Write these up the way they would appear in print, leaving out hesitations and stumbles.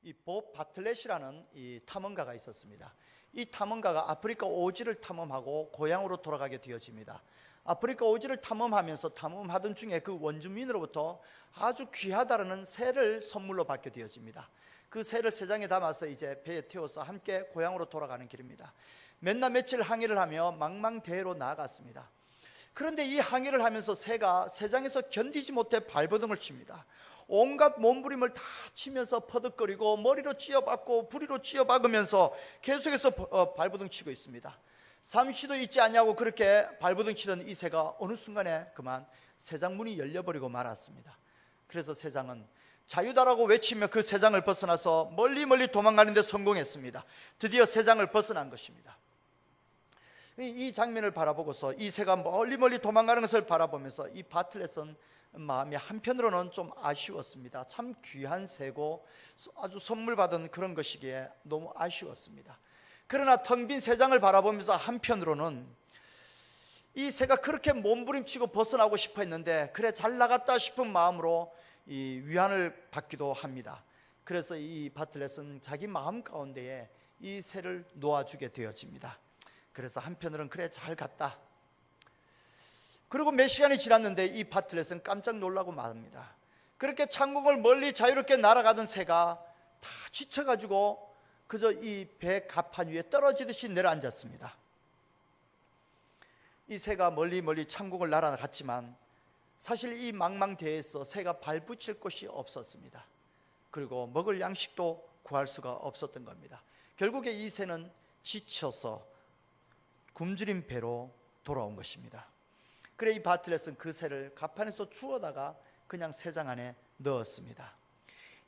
이 보 바틀렛이라는 이 탐험가가 있었습니다. 이 탐험가가 아프리카 오지를 탐험하고 고향으로 돌아가게 되어집니다. 아프리카 오지를 탐험하면서 탐험하던 중에 그 원주민으로부터 아주 귀하다라는 새를 선물로 받게 되어집니다. 그 새를 새 장에 담아서 이제 배에 태워서 함께 고향으로 돌아가는 길입니다. 몇 날 며칠 항해를 하며 망망대해로 나아갔습니다. 그런데 이 항해를 하면서 새가 새장에서 견디지 못해 발버둥을 칩니다. 온갖 몸부림을 다 치면서 퍼득거리고 머리로 찧어박고 부리로 찧어박으면서 계속해서 발버둥 치고 있습니다. 잠시도 있지 않냐고 그렇게 발버둥 치던 이 새가 어느 순간에 그만 새장 문이 열려버리고 말았습니다. 그래서 새장은 자유다라고 외치며 그 새장을 벗어나서 멀리 도망가는 데 성공했습니다. 드디어 새장을 벗어난 것입니다. 이 장면을 바라보고서 이 새가 멀리 도망가는 것을 바라보면서 이 바틀렛은 마음이 한편으로는 좀 아쉬웠습니다. 참 귀한 새고 아주 선물 받은 그런 것이기에 너무 아쉬웠습니다. 그러나 텅 빈 새장을 바라보면서 한편으로는 이 새가 그렇게 몸부림치고 벗어나고 싶어 했는데 그래 잘 나갔다 싶은 마음으로 이 위안을 받기도 합니다. 그래서 이 바틀렛은 자기 마음 가운데에 이 새를 놓아주게 되어집니다. 그래서 한편으로는 그래 잘 갔다. 그리고 몇 시간이 지났는데 이 바틀렛은 깜짝 놀라고 말합니다. 그렇게 창공을 멀리 자유롭게 날아가던 새가 다 지쳐가지고 그저 이 배 갑판 위에 떨어지듯이 내려앉았습니다. 이 새가 멀리 창공을 날아갔지만 사실 이 망망대해에서 새가 발붙일 곳이 없었습니다. 그리고 먹을 양식도 구할 수가 없었던 겁니다. 결국에 이 새는 지쳐서 굶주린 배로 돌아온 것입니다. 그래 이 바틀렛은 그 새를 갑판에서 주워다가 그냥 새장 안에 넣었습니다.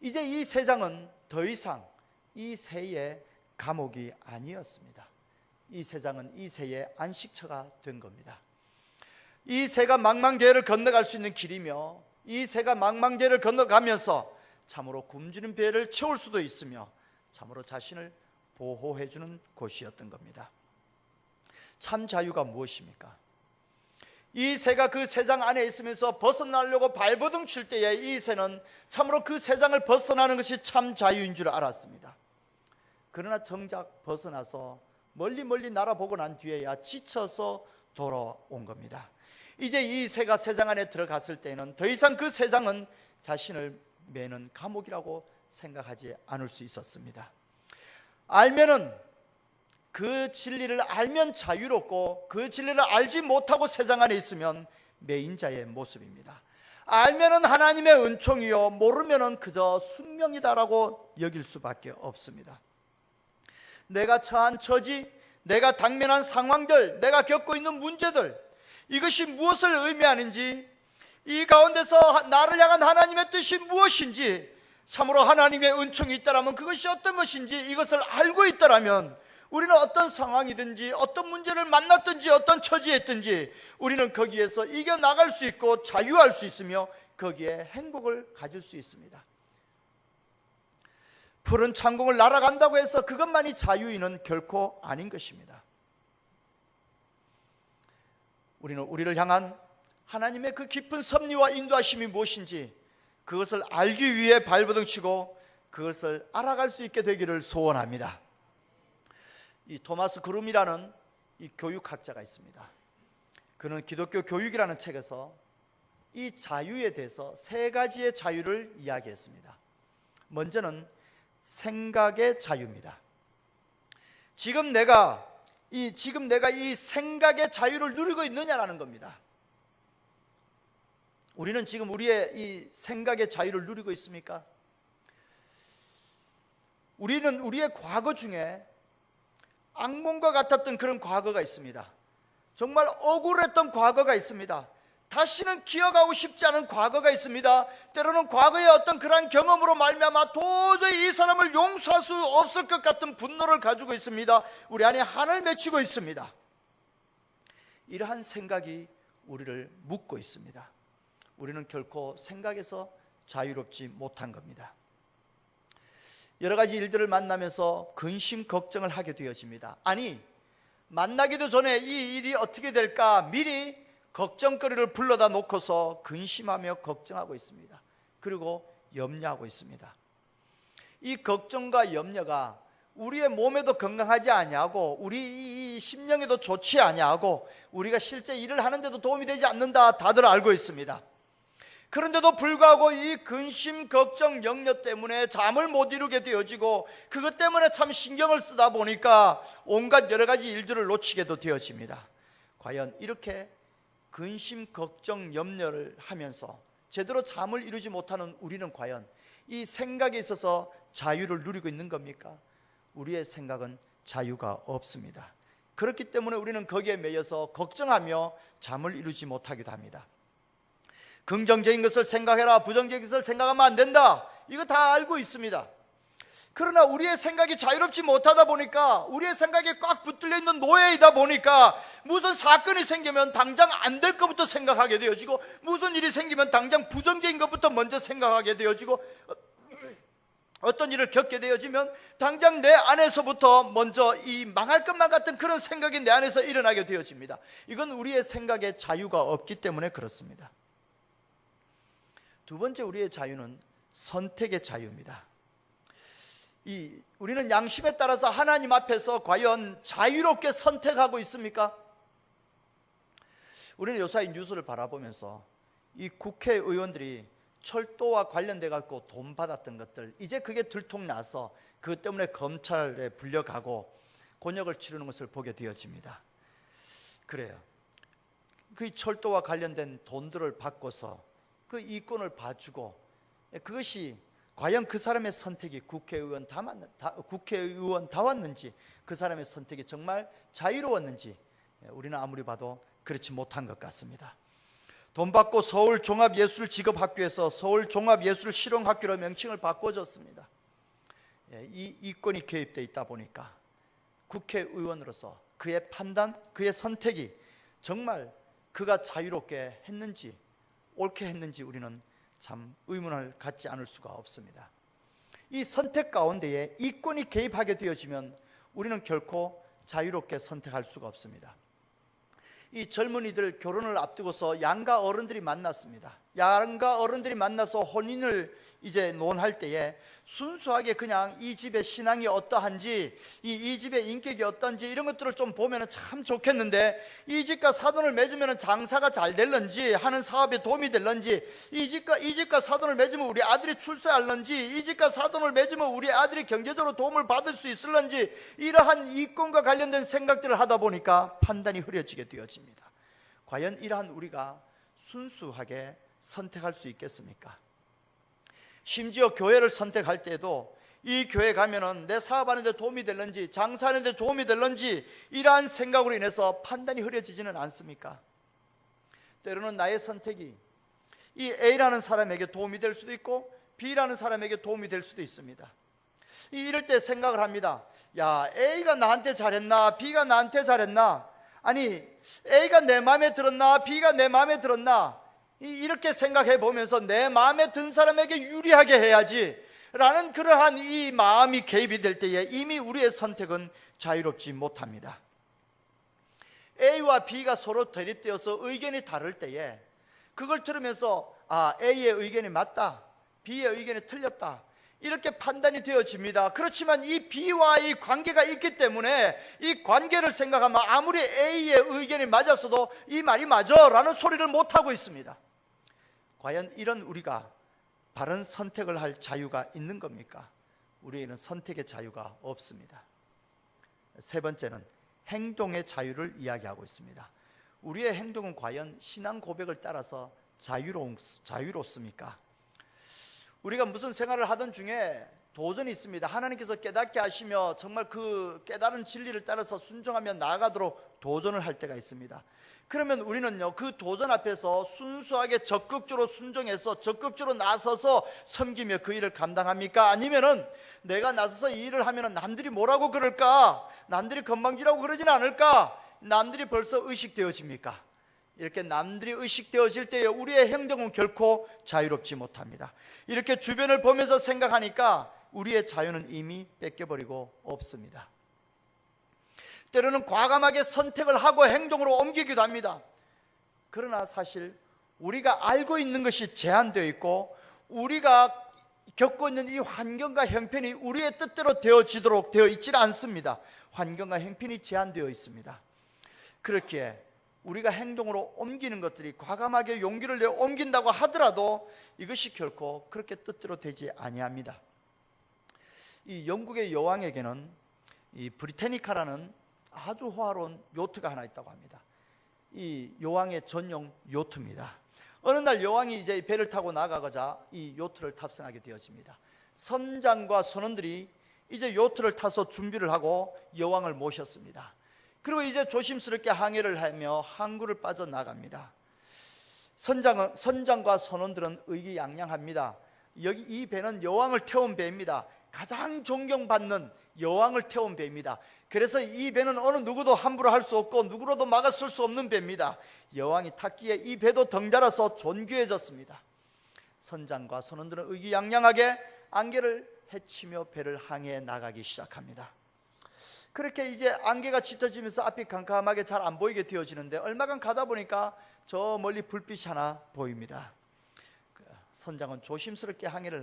이제 이 새장은 더 이상 이 새의 감옥이 아니었습니다. 이 새장은 이 새의 안식처가 된 겁니다. 이 새가 망망대해를 건너갈 수 있는 길이며 이 새가 망망대해를 건너가면서 참으로 굶주린 배를 채울 수도 있으며 참으로 자신을 보호해 주는 곳이었던 겁니다. 참 자유가 무엇입니까? 이 새가 그 새장 안에 있으면서 벗어나려고 발버둥 칠 때에 이 새는 참으로 그 새장을 벗어나는 것이 참 자유인 줄 알았습니다. 그러나 정작 벗어나서 멀리 날아보고 난 뒤에야 지쳐서 돌아온 겁니다. 이제 이 새가 새장 안에 들어갔을 때는 더 이상 그 새장은 자신을 매는 감옥이라고 생각하지 않을 수 있었습니다. 그 진리를 알면 자유롭고 그 진리를 알지 못하고 세상 안에 있으면 매인 자의 모습입니다. 알면은 하나님의 은총이요 모르면은 그저 숙명이다라고 여길 수밖에 없습니다. 내가 처한 처지, 내가 당면한 상황들, 내가 겪고 있는 문제들, 이것이 무엇을 의미하는지, 이 가운데서 나를 향한 하나님의 뜻이 무엇인지, 참으로 하나님의 은총이 있다라면 그것이 어떤 것인지 이것을 알고 있다라면 우리는 어떤 상황이든지 어떤 문제를 만났든지 어떤 처지에 있든지 우리는 거기에서 이겨나갈 수 있고 자유할 수 있으며 거기에 행복을 가질 수 있습니다. 푸른 창공을 날아간다고 해서 그것만이 자유인은 결코 아닌 것입니다. 우리는 우리를 향한 하나님의 그 깊은 섭리와 인도하심이 무엇인지 그것을 알기 위해 발버둥치고 그것을 알아갈 수 있게 되기를 소원합니다. 이 토마스 그룸이라는 이 교육학자가 있습니다. 그는 기독교 교육이라는 책에서 이 자유에 대해서 세 가지의 자유를 이야기했습니다. 먼저는 생각의 자유입니다. 지금 내가 이 생각의 자유를 누리고 있느냐라는 겁니다. 우리는 지금 우리의 이 생각의 자유를 누리고 있습니까? 우리는 우리의 과거 중에 악몽과 같았던 그런 과거가 있습니다. 정말 억울했던 과거가 있습니다. 다시는 기억하고 싶지 않은 과거가 있습니다. 때로는 과거의 어떤 그러한 경험으로 말미암아 도저히 이 사람을 용서할 수 없을 것 같은 분노를 가지고 있습니다. 우리 안에 한을 맺히고 있습니다. 이러한 생각이 우리를 묶고 있습니다. 우리는 결코 생각에서 자유롭지 못한 겁니다. 여러 가지 일들을 만나면서 근심 걱정을 하게 되어집니다. 아니, 만나기도 전에 이 일이 어떻게 될까 미리 걱정거리를 불러다 놓고서 근심하며 걱정하고 있습니다. 그리고 염려하고 있습니다. 이 걱정과 염려가 우리의 몸에도 건강하지 아니하고 우리 이 심령에도 좋지 아니하고 우리가 실제 일을 하는데도 도움이 되지 않는다, 다들 알고 있습니다. 그런데도 불구하고 이 근심, 걱정, 염려 때문에 잠을 못 이루게 되어지고 그것 때문에 참 신경을 쓰다 보니까 온갖 여러 가지 일들을 놓치게도 되어집니다. 과연 이렇게 근심, 걱정, 염려를 하면서 제대로 잠을 이루지 못하는 우리는 과연 이 생각에 있어서 자유를 누리고 있는 겁니까? 우리의 생각은 자유가 없습니다. 그렇기 때문에 우리는 거기에 매여서 걱정하며 잠을 이루지 못하기도 합니다. 긍정적인 것을 생각해라, 부정적인 것을 생각하면 안 된다, 이거 다 알고 있습니다. 그러나 우리의 생각이 자유롭지 못하다 보니까, 우리의 생각에 꽉 붙들려 있는 노예이다 보니까 무슨 사건이 생기면 당장 안 될 것부터 생각하게 되어지고 무슨 일이 생기면 당장 부정적인 것부터 먼저 생각하게 되어지고 어떤 일을 겪게 되어지면 당장 내 안에서부터 먼저 이 망할 것만 같은 그런 생각이 내 안에서 일어나게 되어집니다. 이건 우리의 생각에 자유가 없기 때문에 그렇습니다. 두 번째, 우리의 자유는 선택의 자유입니다. 우리는 양심에 따라서 하나님 앞에서 과연 자유롭게 선택하고 있습니까? 우리는 요사이 뉴스를 바라보면서 이 국회의원들이 철도와 관련돼 갖고 돈 받았던 것들, 이제 그게 들통나서 그것 때문에 검찰에 불려가고 곤욕을 치르는 것을 보게 되어집니다. 그래요. 그 철도와 관련된 돈들을 받고서 그 이권을 봐주고, 그것이 과연 그 사람의 선택이 국회의원 다왔는지, 그 사람의 선택이 정말 자유로웠는지 우리는 아무리 봐도 그렇지 못한 것 같습니다. 돈 받고 서울종합예술직업학교에서 서울종합예술실용학교로 명칭을 바꿔줬습니다. 이 이권이 개입되어 있다 보니까 국회의원으로서 그의 판단, 그의 선택이 정말 그가 자유롭게 했는지, 옳게 했는지 우리는 참 의문을 갖지 않을 수가 없습니다. 이 선택 가운데에 이권이 개입하게 되어지면 우리는 결코 자유롭게 선택할 수가 없습니다. 이 젊은이들 결혼을 앞두고서 양가 어른들이 만났습니다. 양가 어른들이 만나서 혼인을 이제 논할 때에 순수하게 그냥 이 집의 신앙이 어떠한지, 이 집의 인격이 어떤지 이런 것들을 좀 보면 참 좋겠는데, 이 집과 사돈을 맺으면 장사가 잘 될런지, 하는 사업에 도움이 될런지, 이 집과 사돈을 맺으면 우리 아들이 출세할런지, 이 집과 사돈을 맺으면 우리 아들이 경제적으로 도움을 받을 수 있을런지, 이러한 이권과 관련된 생각들을 하다 보니까 판단이 흐려지게 되어집니다. 과연 이러한 우리가 순수하게 선택할 수 있겠습니까? 심지어 교회를 선택할 때도 이 교회 가면은 내 사업하는 데 도움이 될런지, 장사하는 데 도움이 될런지, 이러한 생각으로 인해서 판단이 흐려지지는 않습니까? 때로는 나의 선택이 이 A라는 사람에게 도움이 될 수도 있고 B라는 사람에게 도움이 될 수도 있습니다. 이럴 때 생각을 합니다. 야, A가 나한테 잘했나, B가 나한테 잘했나, 아니 A가 내 마음에 들었나, B가 내 마음에 들었나, 이렇게 생각해 보면서 내 마음에 든 사람에게 유리하게 해야지 라는 그러한 이 마음이 개입이 될 때에 이미 우리의 선택은 자유롭지 못합니다. A와 B가 서로 대립되어서 의견이 다를 때에 그걸 들으면서 A의 의견이 맞다, B의 의견이 틀렸다, 이렇게 판단이 되어집니다. 그렇지만 이 B와의 관계가 있기 때문에 이 관계를 생각하면 아무리 A의 의견이 맞았어도 이 말이 맞아 라는 소리를 못하고 있습니다. 과연 이런 우리가 바른 선택을 할 자유가 있는 겁니까? 우리에게는 선택의 자유가 없습니다. 세 번째는 행동의 자유를 이야기하고 있습니다. 우리의 행동은 과연 신앙 고백을 따라서 자유롭습니까? 우리가 무슨 생활을 하던 중에 도전이 있습니다. 하나님께서 깨닫게 하시며 정말 그 깨달은 진리를 따라서 순종하며 나아가도록 도전을 할 때가 있습니다. 그러면 우리는요, 그 도전 앞에서 순수하게 적극적으로 순종해서 적극적으로 나서서 섬기며 그 일을 감당합니까? 아니면은 내가 나서서 이 일을 하면은 남들이 뭐라고 그럴까? 남들이 건방지라고 그러지는 않을까? 남들이 벌써 의식되어집니까? 이렇게 남들이 의식되어질 때에 우리의 행동은 결코 자유롭지 못합니다. 이렇게 주변을 보면서 생각하니까 우리의 자유는 이미 뺏겨버리고 없습니다. 때로는 과감하게 선택을 하고 행동으로 옮기기도 합니다. 그러나 사실 우리가 알고 있는 것이 제한되어 있고 우리가 겪고 있는 이 환경과 형편이 우리의 뜻대로 되어지도록 되어 있지는 않습니다. 환경과 형편이 제한되어 있습니다. 그렇게 우리가 행동으로 옮기는 것들이 과감하게 용기를 내어 옮긴다고 하더라도 이것이 결코 그렇게 뜻대로 되지 아니합니다. 이 영국의 여왕에게는 이 브리테니카라는 아주 호화로운 요트가 하나 있다고 합니다. 이 여왕의 전용 요트입니다. 어느 날 여왕이 이제 배를 타고 나가고자 이 요트를 탑승하게 되어집니다. 선장과 선원들이 이제 요트를 타서 준비를 하고 여왕을 모셨습니다. 그리고 이제 조심스럽게 항해를 하며 항구를 빠져나갑니다. 선장과 선원들은 의기양양합니다. 여기 이 배는 여왕을 태운 배입니다. 가장 존경받는 여왕을 태운 배입니다. 그래서 이 배는 어느 누구도 함부로 할 수 없고 누구로도 막아설 수 없는 배입니다. 여왕이 탔기에 이 배도 덩달아서 존귀해졌습니다. 선장과 선원들은 의기양양하게 안개를 헤치며 배를 항해해 나가기 시작합니다. 그렇게 이제 안개가 짙어지면서 앞이 캄캄하게 잘 안 보이게 되어지는데 얼마간 가다 보니까 저 멀리 불빛이 하나 보입니다. 선장은 조심스럽게 항해를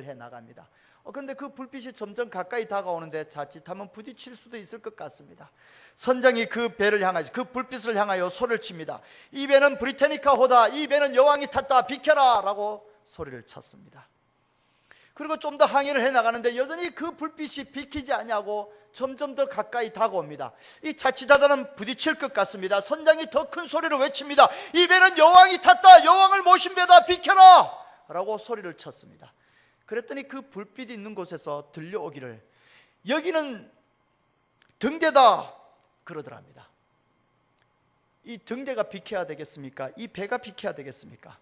해 나갑니다. 그런데 그 불빛이 점점 가까이 다가오는데 자칫하면 부딪힐 수도 있을 것 같습니다. 선장이 그 불빛을 향하여 소리를 칩니다. 이 배는 브리테니카 호다. 이 배는 여왕이 탔다. 비켜라 라고 소리를 쳤습니다. 그리고 좀 더 항해를 해 나가는데 여전히 그 불빛이 비키지 않냐고 점점 더 가까이 다가옵니다. 이 자칫하다는 부딪힐 것 같습니다. 선장이 더 큰 소리로 외칩니다. 이 배는 여왕이 탔다. 여왕을 모신 배다. 비켜라 라고 소리를 쳤습니다. 그랬더니 그 불빛이 있는 곳에서 들려오기를 여기는 등대다 그러더랍니다. 이 등대가 비켜야 되겠습니까? 이 배가 비켜야 되겠습니까?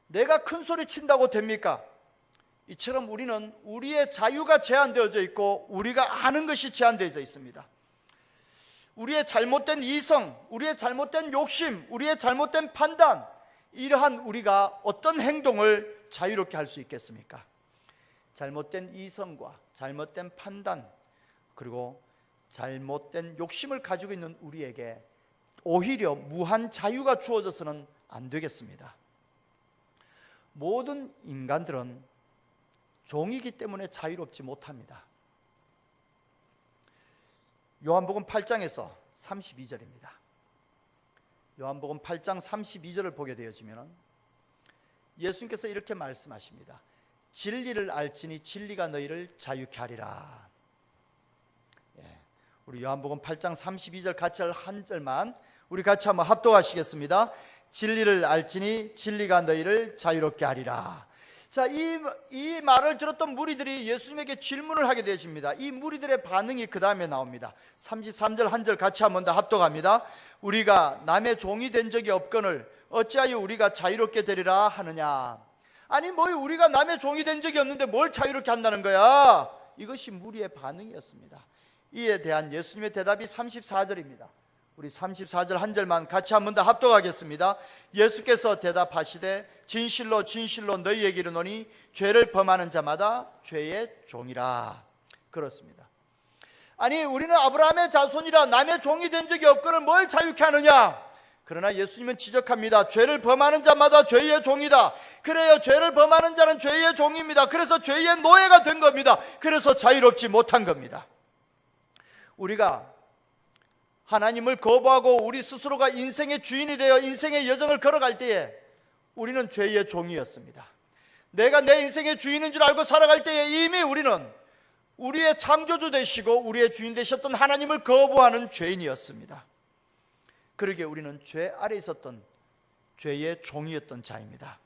내가 큰 소리 친다고 됩니까? 이처럼 우리는 우리의 자유가 제한되어져 있고 우리가 아는 것이 제한되어져 있습니다. 우리의 잘못된 이성, 우리의 잘못된 욕심, 우리의 잘못된 판단, 이러한 우리가 어떤 행동을 자유롭게 할 수 있겠습니까? 잘못된 이성과 잘못된 판단 그리고 잘못된 욕심을 가지고 있는 우리에게 오히려 무한 자유가 주어져서는 안 되겠습니다. 모든 인간들은 종이기 때문에 자유롭지 못합니다. 요한복음 8장에서 32절입니다. 요한복음 8장 32절을 보게 되어지면 예수님께서 이렇게 말씀하십니다. 진리를 알지니 진리가 너희를 자유케 하리라. 우리 요한복음 8장 32절 같이 한 절만 우리 같이 한번 합독하시겠습니다. 진리를 알지니 진리가 너희를 자유롭게 하리라. 자, 이 말을 들었던 무리들이 예수님에게 질문을 하게 되십니다. 이 무리들의 반응이 그 다음에 나옵니다. 33절 한 절 같이 한번 더 합독합니다. 우리가 남의 종이 된 적이 없거늘 어찌하여 우리가 자유롭게 되리라 하느냐. 아니 우리가 남의 종이 된 적이 없는데 뭘 자유롭게 한다는 거야. 이것이 무리의 반응이었습니다. 이에 대한 예수님의 대답이 34절입니다. 우리 34절 한 절만 같이 한 번 더 합독하겠습니다. 예수께서 대답하시되 진실로 진실로 너희에게 이르노니 죄를 범하는 자마다 죄의 종이라. 그렇습니다. 아니 우리는 아브라함의 자손이라 남의 종이 된 적이 없거늘 뭘 자유케 하느냐. 그러나 예수님은 지적합니다. 죄를 범하는 자마다 죄의 종이다. 그래요, 죄를 범하는 자는 죄의 종입니다. 그래서 죄의 노예가 된 겁니다. 그래서 자유롭지 못한 겁니다. 우리가 하나님을 거부하고 우리 스스로가 인생의 주인이 되어 인생의 여정을 걸어갈 때에 우리는 죄의 종이었습니다. 내가 내 인생의 주인인 줄 알고 살아갈 때에 이미 우리는 우리의 창조주 되시고 우리의 주인 되셨던 하나님을 거부하는 죄인이었습니다. 그러기에 우리는 죄 아래 있었던 죄의 종이었던 자입니다.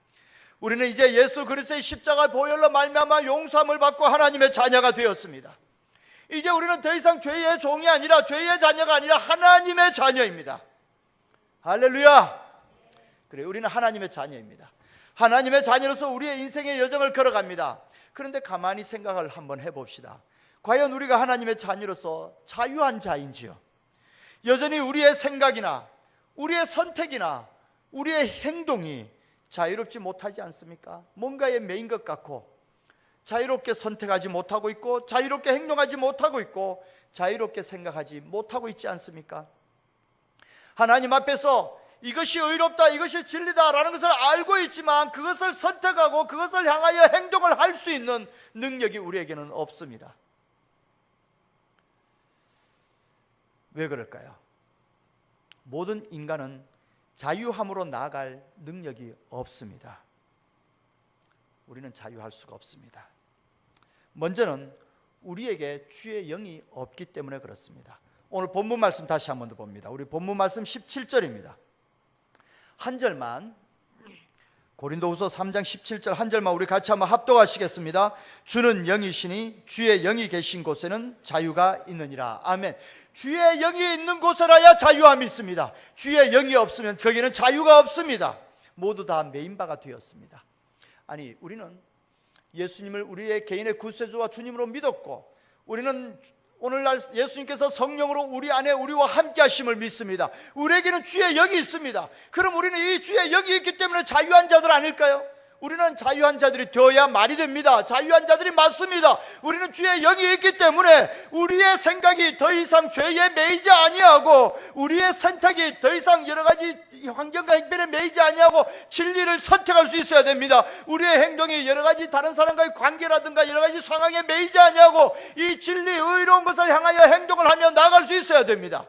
우리는 이제 예수 그리스도의 십자가 보혈로 말미암아 용서함을 받고 하나님의 자녀가 되었습니다. 이제 우리는 더 이상 죄의 종이 아니라 죄의 자녀가 아니라 하나님의 자녀입니다. 할렐루야. 그래, 우리는 하나님의 자녀입니다. 하나님의 자녀로서 우리의 인생의 여정을 걸어갑니다. 그런데 가만히 생각을 한번 해봅시다. 과연 우리가 하나님의 자녀로서 자유한 자인지요? 여전히 우리의 생각이나 우리의 선택이나 우리의 행동이 자유롭지 못하지 않습니까? 뭔가에 매인 것 같고 자유롭게 선택하지 못하고 있고 자유롭게 행동하지 못하고 있고 자유롭게 생각하지 못하고 있지 않습니까? 하나님 앞에서 이것이 의롭다, 이것이 진리다라는 것을 알고 있지만 그것을 선택하고 그것을 향하여 행동을 할 수 있는 능력이 우리에게는 없습니다. 왜 그럴까요? 모든 인간은 자유함으로 나아갈 능력이 없습니다. 우리는 자유할 수가 없습니다. 먼저는 우리에게 주의 영이 없기 때문에 그렇습니다. 오늘 본문 말씀 다시 한 번 더 봅니다. 우리 본문 말씀 17절입니다. 한 절만, 고린도후서 3장 17절 한 절만 우리 같이 한번 합독하시겠습니다. 주는 영이시니 주의 영이 계신 곳에는 자유가 있느니라. 아멘. 주의 영이 있는 곳에라야 자유함이 있습니다. 주의 영이 없으면 거기는 자유가 없습니다. 모두 다 메인바가 되었습니다. 아니, 우리는 예수님을 우리의 개인의 구세주와 주님으로 믿었고, 우리는 오늘날 예수님께서 성령으로 우리 안에 우리와 함께 하심을 믿습니다. 우리에게는 주의 영이 있습니다. 그럼 우리는 이 주의 영이 있기 때문에 자유한 자들 아닐까요? 우리는 자유한 자들이 되어야 말이 됩니다. 자유한 자들이 맞습니다. 우리는 주의 영이 있기 때문에 우리의 생각이 더 이상 죄에 매이지 아니하고, 우리의 선택이 더 이상 여러 가지 환경과 행편에 매이지 아니하고 진리를 선택할 수 있어야 됩니다. 우리의 행동이 여러 가지 다른 사람과의 관계라든가 여러 가지 상황에 매이지 아니하고 이 진리, 의로운 것을 향하여 행동을 하며 나아갈 수 있어야 됩니다.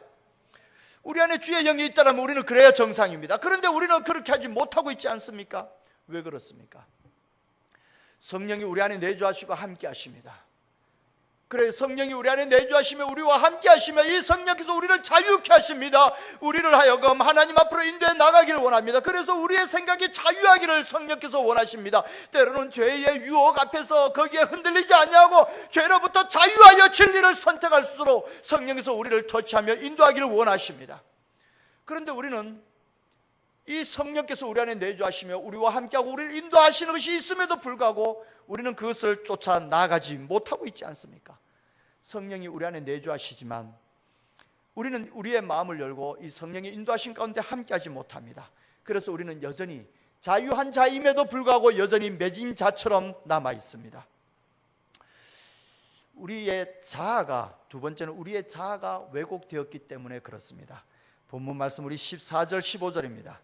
우리 안에 주의 영이 있다면 우리는 그래야 정상입니다. 그런데 우리는 그렇게 하지 못하고 있지 않습니까? 왜 그렇습니까? 성령이 우리 안에 내주하시고 함께 하십니다. 그래, 성령이 우리 안에 내주하시며 우리와 함께 하시며 이 성령께서 우리를 자유케 하십니다. 우리를 하여금 하나님 앞으로 인도해 나가기를 원합니다. 그래서 우리의 생각이 자유하기를 성령께서 원하십니다. 때로는 죄의 유혹 앞에서 거기에 흔들리지 아니하고 죄로부터 자유하여 진리를 선택할 수 있도록 성령께서 우리를 터치하며 인도하기를 원하십니다. 그런데 우리는 이 성령께서 우리 안에 내주하시며 우리와 함께하고 우리를 인도하시는 것이 있음에도 불구하고 우리는 그것을 쫓아 나아가지 못하고 있지 않습니까? 성령이 우리 안에 내주하시지만 우리는 우리의 마음을 열고 이 성령의 인도하신 가운데 함께하지 못합니다. 그래서 우리는 여전히 자유한 자임에도 불구하고 여전히 매진 자처럼 남아 있습니다. 우리의 자아가, 두 번째는 우리의 자아가 왜곡되었기 때문에 그렇습니다. 본문 말씀 우리 14절 15절입니다.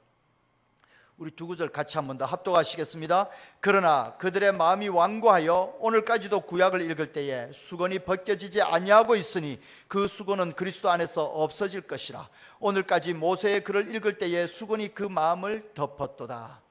우리 두 구절 같이 한 번 더 합독하시겠습니다. 그러나 그들의 마음이 완고하여 오늘까지도 구약을 읽을 때에 수건이 벗겨지지 아니하고 있으니 그 수건은 그리스도 안에서 없어질 것이라. 오늘까지 모세의 글을 읽을 때에 수건이 그 마음을 덮었도다.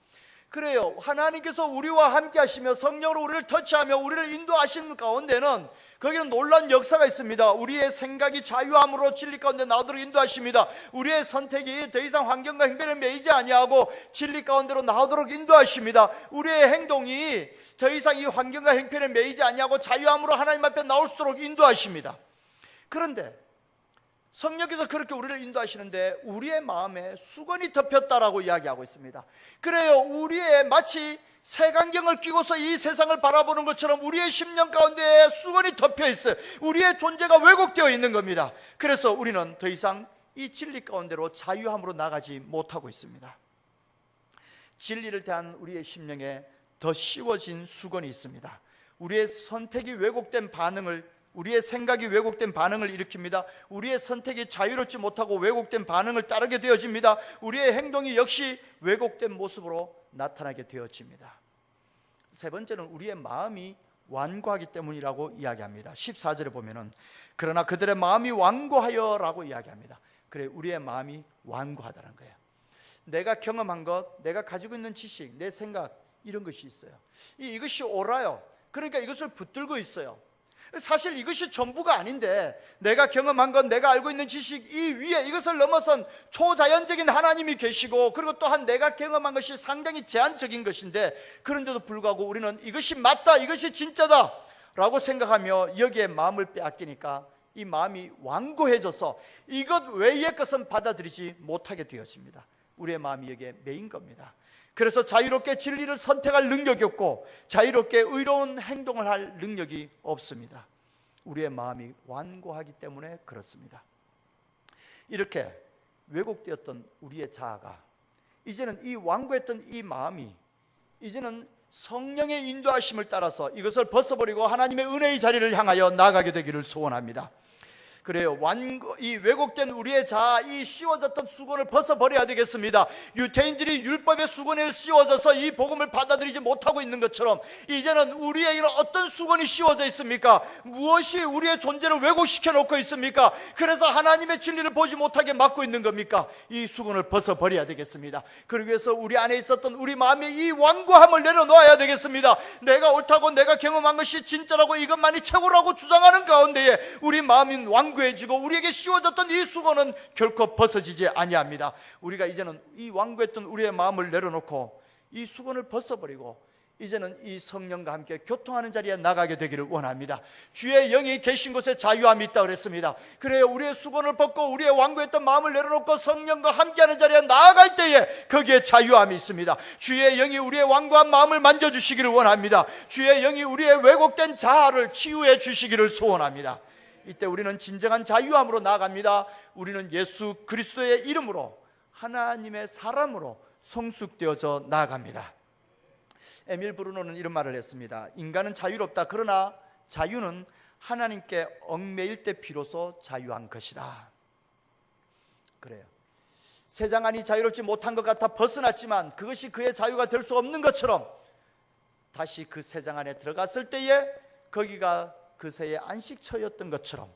그래요, 하나님께서 우리와 함께 하시며 성령으로 우리를 터치하며 우리를 인도하시는 가운데는 거기는 놀라운 역사가 있습니다. 우리의 생각이 자유함으로 진리 가운데 나오도록 인도하십니다. 우리의 선택이 더 이상 환경과 행편에 매이지 아니하고 진리 가운데로 나오도록 인도하십니다. 우리의 행동이 더 이상 이 환경과 행편에 매이지 아니하고 자유함으로 하나님 앞에 나올 수 있도록 인도하십니다. 그런데 성령께서 그렇게 우리를 인도하시는데 우리의 마음에 수건이 덮였다라고 이야기하고 있습니다. 그래요, 우리의 마치 색안경을 끼고서 이 세상을 바라보는 것처럼 우리의 심령 가운데 수건이 덮여 있어요. 우리의 존재가 왜곡되어 있는 겁니다. 그래서 우리는 더 이상 이 진리 가운데로 자유함으로 나가지 못하고 있습니다. 진리를 대한 우리의 심령에 더 씌워진 수건이 있습니다. 우리의 선택이 왜곡된 반응을, 우리의 생각이 왜곡된 반응을 일으킵니다. 우리의 선택이 자유롭지 못하고 왜곡된 반응을 따르게 되어집니다. 우리의 행동이 역시 왜곡된 모습으로 나타나게 되어집니다. 세 번째는 우리의 마음이 완고하기 때문이라고 이야기합니다. 14절에 보면은 그러나 그들의 마음이 완고하여 라고 이야기합니다. 그래, 우리의 마음이 완고하다는 거예요. 내가 경험한 것, 내가 가지고 있는 지식, 내 생각, 이런 것이 있어요. 이것이 옳아요. 그러니까 이것을 붙들고 있어요. 사실 이것이 전부가 아닌데 내가 경험한 건, 내가 알고 있는 지식 이 위에 이것을 넘어선 초자연적인 하나님이 계시고, 그리고 또한 내가 경험한 것이 상당히 제한적인 것인데 그런데도 불구하고 우리는 이것이 맞다, 이것이 진짜다 라고 생각하며 여기에 마음을 빼앗기니까 이 마음이 완고해져서 이것 외의 것은 받아들이지 못하게 되어집니다. 우리의 마음이 여기에 매인 겁니다. 그래서 자유롭게 진리를 선택할 능력이 없고 자유롭게 의로운 행동을 할 능력이 없습니다. 우리의 마음이 완고하기 때문에 그렇습니다. 이렇게 왜곡되었던 우리의 자아가 이제는 이 완고했던 이 마음이 이제는 성령의 인도하심을 따라서 이것을 벗어버리고 하나님의 은혜의 자리를 향하여 나아가게 되기를 소원합니다. 그래요. 이 왜곡된 우리의 자아, 이 씌워졌던 수건을 벗어버려야 되겠습니다. 유대인들이 율법의 수건에 씌워져서 이 복음을 받아들이지 못하고 있는 것처럼 이제는 우리에게는 어떤 수건이 씌워져 있습니까? 무엇이 우리의 존재를 왜곡시켜 놓고 있습니까? 그래서 하나님의 진리를 보지 못하게 막고 있는 겁니까? 이 수건을 벗어버려야 되겠습니다. 그러기 위해서 우리 안에 있었던 우리 마음의 이 완고함을 내려놓아야 되겠습니다. 내가 옳다고 내가 경험한 것이 진짜라고 이것만이 최고라고 주장하는 가운데에 우리 마음이 완고해지고 우리에게 씌워졌던 이 수건은 결코 벗어지지 아니합니다. 우리가 이제는 이 완고했던 우리의 마음을 내려놓고 이 수건을 벗어버리고 이제는 이 성령과 함께 교통하는 자리에 나가게 되기를 원합니다. 주의 영이 계신 곳에 자유함이 있다고 그랬습니다. 그래요. 우리의 수건을 벗고 우리의 완고했던 마음을 내려놓고 성령과 함께하는 자리에 나아갈 때에 거기에 자유함이 있습니다. 주의 영이 우리의 완고한 마음을 만져주시기를 원합니다. 주의 영이 우리의 왜곡된 자아를 치유해 주시기를 소원합니다. 이때 우리는 진정한 자유함으로 나아갑니다. 우리는 예수 그리스도의 이름으로 하나님의 사람으로 성숙되어져 나아갑니다. 에밀 브루노는 이런 말을 했습니다. 인간은 자유롭다. 그러나 자유는 하나님께 얽매일 때 비로소 자유한 것이다. 그래요. 세상 안이 자유롭지 못한 것 같아 벗어났지만 그것이 그의 자유가 될 수 없는 것처럼 다시 그 세상 안에 들어갔을 때에 거기가 그새의 안식처였던 것처럼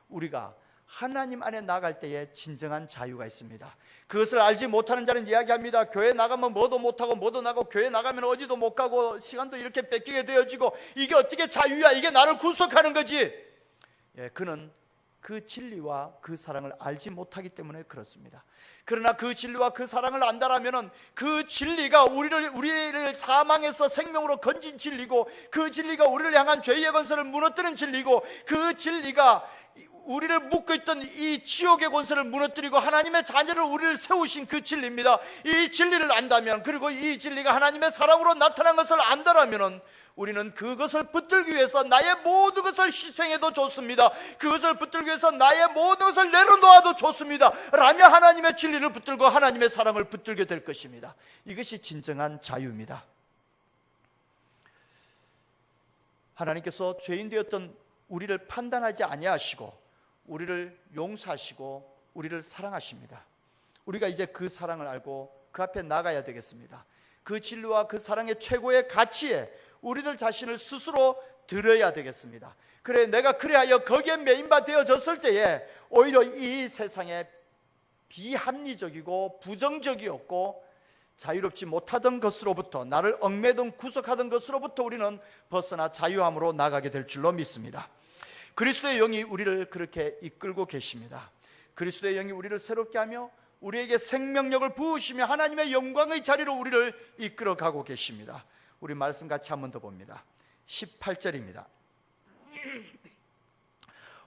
우리가 하나님 안에 나갈 때에 진정한 자유가 있습니다. 그것을 알지 못하는 자는 이야기합니다. 교회 나가면 뭐도 못하고 뭐도 나가고 교회 나가면 어디도 못 가고 시간도 이렇게 뺏기게 되어지고 이게 어떻게 자유야? 이게 나를 구속하는 거지. 그는 그 진리와 그 사랑을 알지 못하기 때문에 그렇습니다. 그러나 그 진리와 그 사랑을 안다라면은 그 진리가 우리를 사망에서 생명으로 건진 진리고 그 진리가 우리를 향한 죄의 권세를 무너뜨리는 진리고 그 진리가 우리를 묶고 있던 이 지옥의 권세를 무너뜨리고 하나님의 자녀를 우리를 세우신 그 진리입니다. 이 진리를 안다면 그리고 이 진리가 하나님의 사랑으로 나타난 것을 안다라면 우리는 그것을 붙들기 위해서 나의 모든 것을 희생해도 좋습니다. 그것을 붙들기 위해서 나의 모든 것을 내려놓아도 좋습니다 라며 하나님의 진리를 붙들고 하나님의 사랑을 붙들게 될 것입니다. 이것이 진정한 자유입니다. 하나님께서 죄인 되었던 우리를 판단하지 아니하시고 우리를 용서하시고 우리를 사랑하십니다. 우리가 이제 그 사랑을 알고 그 앞에 나가야 되겠습니다. 그 진리와 그 사랑의 최고의 가치에 우리들 자신을 스스로 들어야 되겠습니다. 그래 내가 그래하여 거기에 메인바 되어졌을 때에 오히려 이 세상에 비합리적이고 부정적이었고 자유롭지 못하던 것으로부터 나를 얽매던 구속하던 것으로부터 우리는 벗어나 자유함으로 나가게 될 줄로 믿습니다. 그리스도의 영이 우리를 그렇게 이끌고 계십니다. 그리스도의 영이 우리를 새롭게 하며 우리에게 생명력을 부으시며 하나님의 영광의 자리로 우리를 이끌어가고 계십니다. 우리 말씀 같이 한 번 더 봅니다. 18절입니다.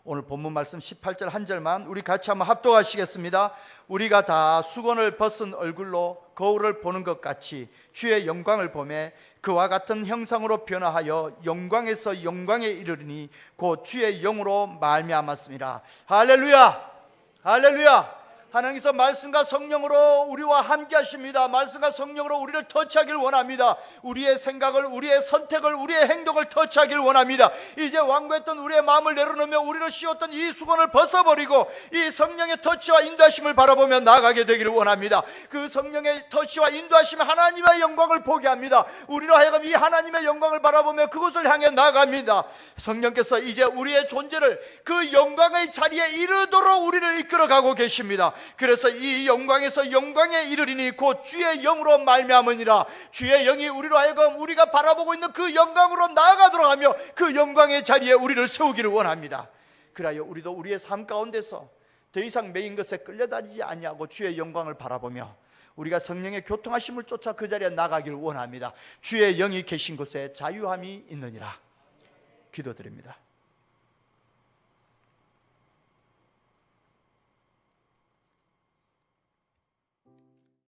오늘 본문 말씀 18절 한 절만 우리 같이 한번 합독하시겠습니다. 우리가 다 수건을 벗은 얼굴로 거울을 보는 것 같이 주의 영광을 보매 그와 같은 형상으로 변화하여 영광에서 영광에 이르리니 곧 주의 영으로 말미암았습니다. 할렐루야, 할렐루야. 하나님께서 말씀과 성령으로 우리와 함께 하십니다. 말씀과 성령으로 우리를 터치하길 원합니다. 우리의 생각을, 우리의 선택을, 우리의 행동을 터치하길 원합니다. 이제 완고했던 우리의 마음을 내려놓으며 우리를 씌웠던 이 수건을 벗어버리고 이 성령의 터치와 인도하심을 바라보며 나아가게 되기를 원합니다. 그 성령의 터치와 인도하심이 하나님의 영광을 보게 합니다. 우리로 하여금 이 하나님의 영광을 바라보며 그곳을 향해 나아갑니다. 성령께서 이제 우리의 존재를 그 영광의 자리에 이르도록 우리를 이끌어가고 계십니다. 그래서 이 영광에서 영광에 이르리니 곧 주의 영으로 말미암으니라. 주의 영이 우리로 하여금 우리가 바라보고 있는 그 영광으로 나아가도록 하며 그 영광의 자리에 우리를 세우기를 원합니다. 그리하여 우리도 우리의 삶 가운데서 더 이상 매인 것에 끌려다니지 아니하고 주의 영광을 바라보며 우리가 성령의 교통하심을 쫓아 그 자리에 나가기를 원합니다. 주의 영이 계신 곳에 자유함이 있느니라. 기도드립니다.